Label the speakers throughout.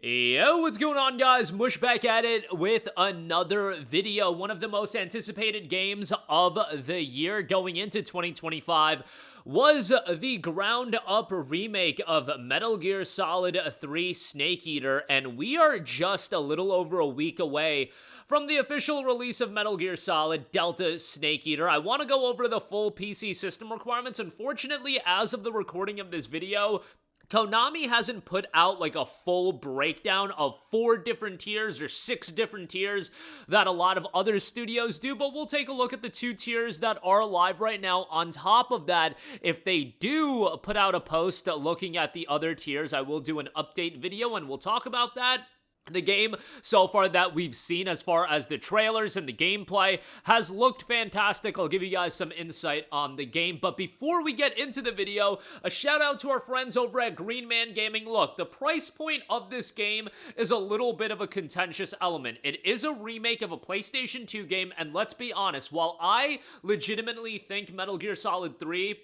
Speaker 1: Yo, what's going on, guys? Mush back at it with another video. One of the most anticipated games of the year going into 2025 was the ground-up remake of Metal Gear Solid 3 Snake Eater, and we are just a little over a week away from the official release of Metal Gear Solid Delta Snake Eater. I want to go over the full PC system requirements. Unfortunately, as of the recording of this video, Konami hasn't put out like a full breakdown of 4 different tiers or 6 different tiers that a lot of other studios do, but we'll take a look at the 2 tiers that are live right now. On top of that, if they do put out a post looking at the other tiers, I will do an update video and we'll talk about that. The game so far that we've seen as far as the trailers and the gameplay has looked fantastic. I'll give you guys some insight on the game. But before we get into the video, a shout out to our friends over at Green Man Gaming. Look, the price point of this game is a little bit of a contentious element. It is a remake of a PlayStation 2 game, and let's be honest, while I legitimately think Metal Gear Solid 3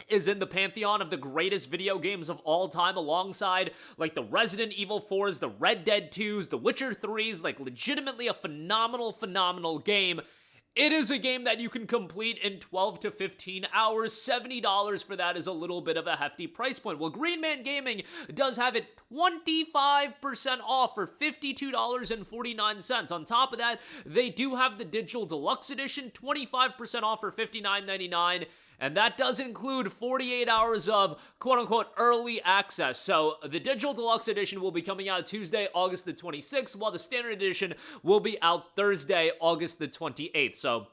Speaker 1: is in the pantheon of the greatest video games of all time, alongside like the Resident Evil 4s, the Red Dead 2s, the Witcher 3s, like legitimately a phenomenal game. It is a game that you can complete in 12 to 15 hours. $70 for that is a little bit of a hefty price point. Well, Green Man Gaming does have it 25% off for $52.49. On top of that, they do have the Digital Deluxe Edition, 25% off for $59.99. And that does include 48 hours of quote-unquote early access. So the Digital Deluxe Edition will be coming out Tuesday, August the 26th, while the Standard Edition will be out Thursday, August the 28th. So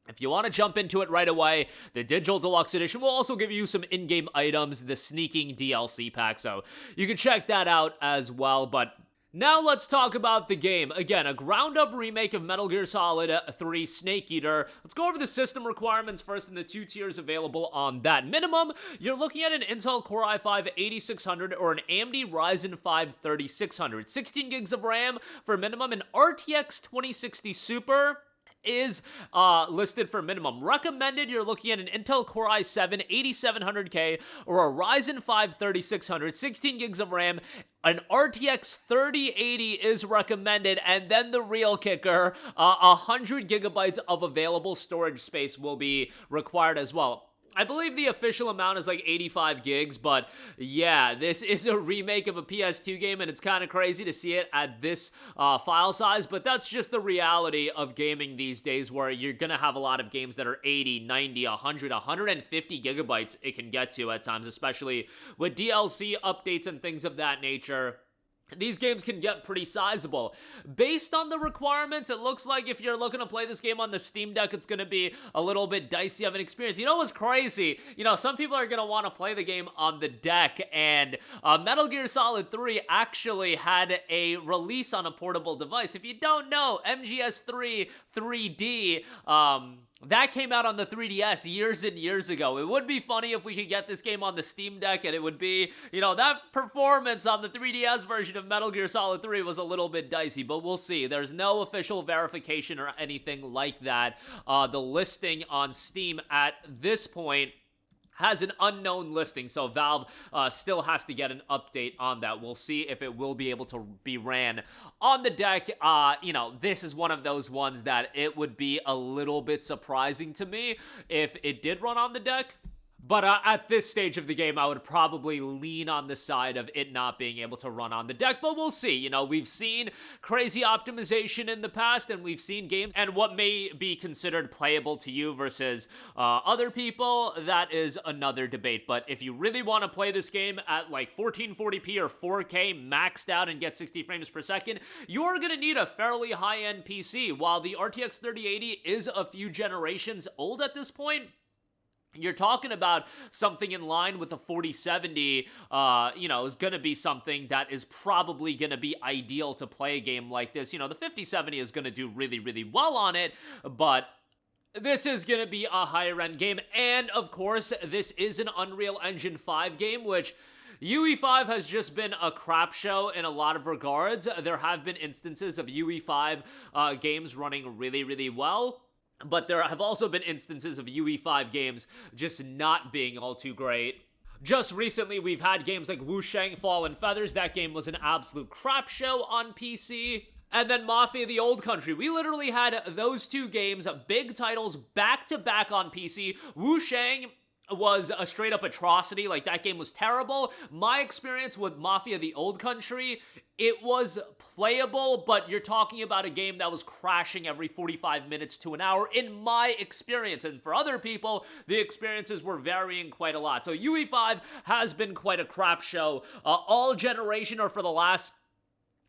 Speaker 1: if you want to jump into it right away, the Digital Deluxe Edition will also give you some in-game items, the sneaking DLC pack. So you can check that out as well. But now let's talk about the game. Again, a ground-up remake of Metal Gear Solid 3 Snake Eater. Let's go over the system requirements first and the 2 tiers available on that. Minimum, you're looking at an Intel Core i5-8600 or an AMD Ryzen 5 3600. 16 gigs of RAM for minimum. An RTX 2060 Super is listed for minimum. Recommended, you're looking at an Intel Core i7 8700K or a Ryzen 5 3600, 16 gigs of RAM. An RTX 3080 is recommended, and then the real kicker, 100 gigabytes of available storage space will be required as well. I believe the official amount is like 85 gigs, but yeah, this is a remake of a PS2 game, and it's kind of crazy to see it at this file size, but that's just the reality of gaming these days, where you're gonna have a lot of games that are 80, 90, 100, 150 gigabytes it can get to at times, especially with DLC updates and things of that nature. These games can get pretty sizable. Based on the requirements, it looks like if you're looking to play this game on the Steam Deck, it's going to be a little bit dicey of an experience. You know what's crazy? You know, some people are going to want to play the game on the deck, and Metal Gear Solid 3 actually had a release on a portable device. If you don't know, MGS3 3D, that came out on the 3DS years and years ago. It would be funny if we could get this game on the Steam Deck, and it would be, you know, that performance on the 3DS version of Metal Gear Solid 3 was a little bit dicey, but we'll see. There's no official verification or anything like that. The listing on Steam at this point has an unknown listing, so Valve still has to get an update on that. We'll see if it will be able to be ran on the deck. You know, this is one of those ones that it would be a little bit surprising to me if it did run on the deck. But at this stage of the game, I would probably lean on the side of it not being able to run on the deck, but we'll see. You know, we've seen crazy optimization in the past, and we've seen games and what may be considered playable to you versus other people. That is another debate. But if you really want to play this game at like 1440p or 4K maxed out and get 60 frames per second, you're going to need a fairly high-end PC. While the RTX 3080 is a few generations old at this point, you're talking about something in line with the 4070, you know, is going to be something that is probably going to be ideal to play a game like this. You know, the 5070 is going to do really well on it, but this is going to be a higher end game. And of course, this is an Unreal Engine 5 game, which UE5 has just been a crap show in a lot of regards. There have been instances of UE5 games running really well, but there have also been instances of UE5 games just not being all too great. Just recently, we've had games like Wu Shang Fallen Feathers. That game was an absolute crap show on PC. And then Mafia: The Old Country. We literally had those two games, big titles, back-to-back on PC. Wu Shang was a straight-up atrocity. Like, that game was terrible. My experience with Mafia: The Old Country, it was playable, but you're talking about a game that was crashing every 45 minutes to an hour in my experience. And for other people, the experiences were varying quite a lot. So UE5 has been quite a crap show all generation, or for the last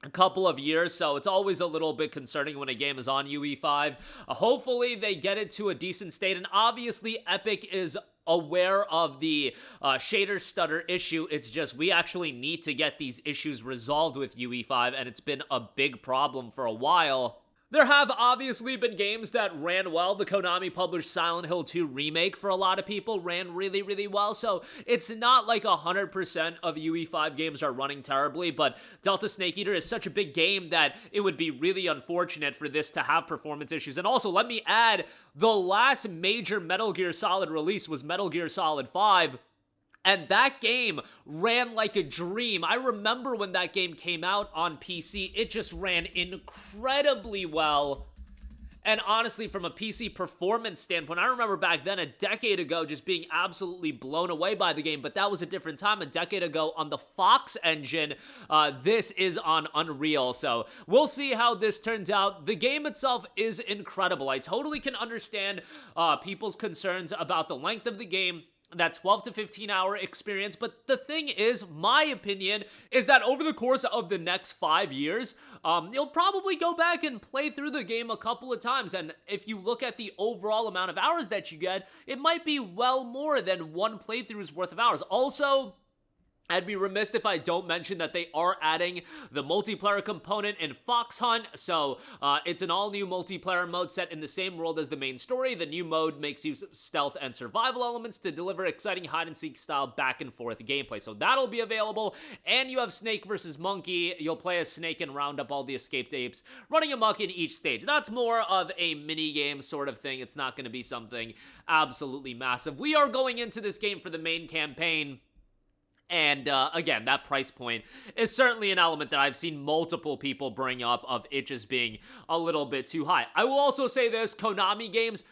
Speaker 1: a couple of years, so it's always a little bit concerning when a game is on UE5. Hopefully they get it to a decent state, and obviously Epic is aware of the shader stutter issue. It's just we actually need to get these issues resolved with UE5, and it's been a big problem for a while. There have obviously been games that ran well. The Konami published Silent Hill 2 Remake for a lot of people ran really, really well. So it's not like 100% of UE5 games are running terribly, but Delta Snake Eater is such a big game that it would be really unfortunate for this to have performance issues. And also, let me add, the last major Metal Gear Solid release was Metal Gear Solid 5. And that game ran like a dream. I remember when that game came out on PC, it just ran incredibly well. And honestly, from a PC performance standpoint, I remember back then, a decade ago, just being absolutely blown away by the game. But that was a different time. A decade ago on the Fox engine, this is on Unreal. So we'll see how this turns out. The game itself is incredible. I totally can understand people's concerns about the length of the game, that 12 to 15 hour experience. But the thing is, my opinion is that over the course of the next 5 years, you'll probably go back and play through the game a couple of times. And if you look at the overall amount of hours that you get, it might be well more than one playthrough's worth of hours. Also, I'd be remiss if I don't mention that they are adding the multiplayer component in Fox Hunt. So it's an all-new multiplayer mode set in the same world as the main story. The new mode makes use of stealth and survival elements to deliver exciting hide-and-seek style back-and-forth gameplay. So that'll be available. And you have Snake versus Monkey. You'll play as Snake and round up all the escaped apes, running amok in each stage. That's more of a mini-game sort of thing. It's not going to be something absolutely massive. We are going into this game for the main campaign. And again, that price point is certainly an element that I've seen multiple people bring up of it just being a little bit too high. I will also say this, Konami games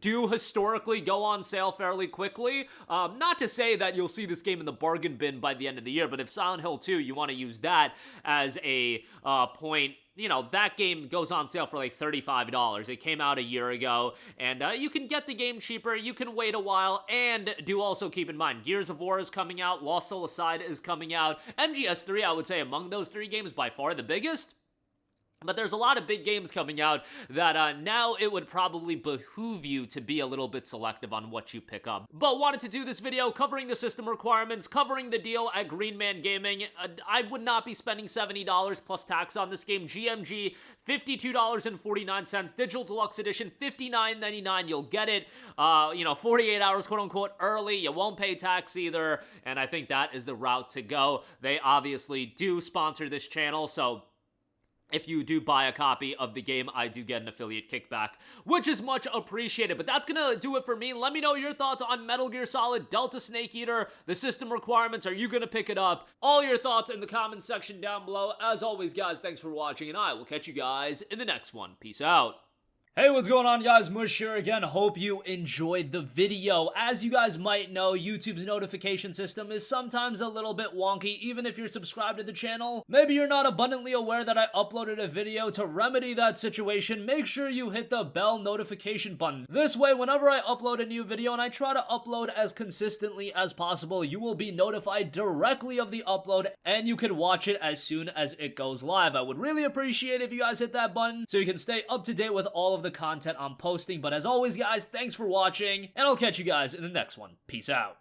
Speaker 1: do historically go on sale fairly quickly. Not to say that you'll see this game in the bargain bin by the end of the year, but if Silent Hill 2, you want to use that as a point, you know, that game goes on sale for like $35. It came out a year ago, and you can get the game cheaper, you can wait a while, and do also keep in mind, Gears of War is coming out, Lost Soul Aside is coming out, MGS3, I would say among those three games, by far the biggest. But there's a lot of big games coming out that now it would probably behoove you to be a little bit selective on what you pick up. But wanted to do this video covering the system requirements, covering the deal at Green Man Gaming. I would not be spending $70 plus tax on this game. GMG, $52.49. Digital Deluxe Edition, $59.99. You'll get it, 48 hours, quote unquote, early. You won't pay tax either. And I think that is the route to go. They obviously do sponsor this channel, so if you do buy a copy of the game, I do get an affiliate kickback, which is much appreciated. But that's gonna do it for me. Let me know your thoughts on Metal Gear Solid, Delta Snake Eater, the system requirements. Are you gonna pick it up? All your thoughts in the comments section down below. As always, guys, thanks for watching, and I will catch you guys in the next one. Peace out. Hey, what's going on, guys? Mush here again. Hope you enjoyed the video. As you guys might know, YouTube's notification system is sometimes a little bit wonky, even if you're subscribed to the channel. Maybe you're not abundantly aware that I uploaded a video. To remedy that situation, make sure you hit the bell notification button. This way, whenever I upload a new video, and I try to upload as consistently as possible, you will be notified directly of the upload, and you can watch it as soon as it goes live. I would really appreciate if you guys hit that button so you can stay up to date with all of the content I'm posting. But as always, guys, thanks for watching, and I'll catch you guys in the next one. Peace out.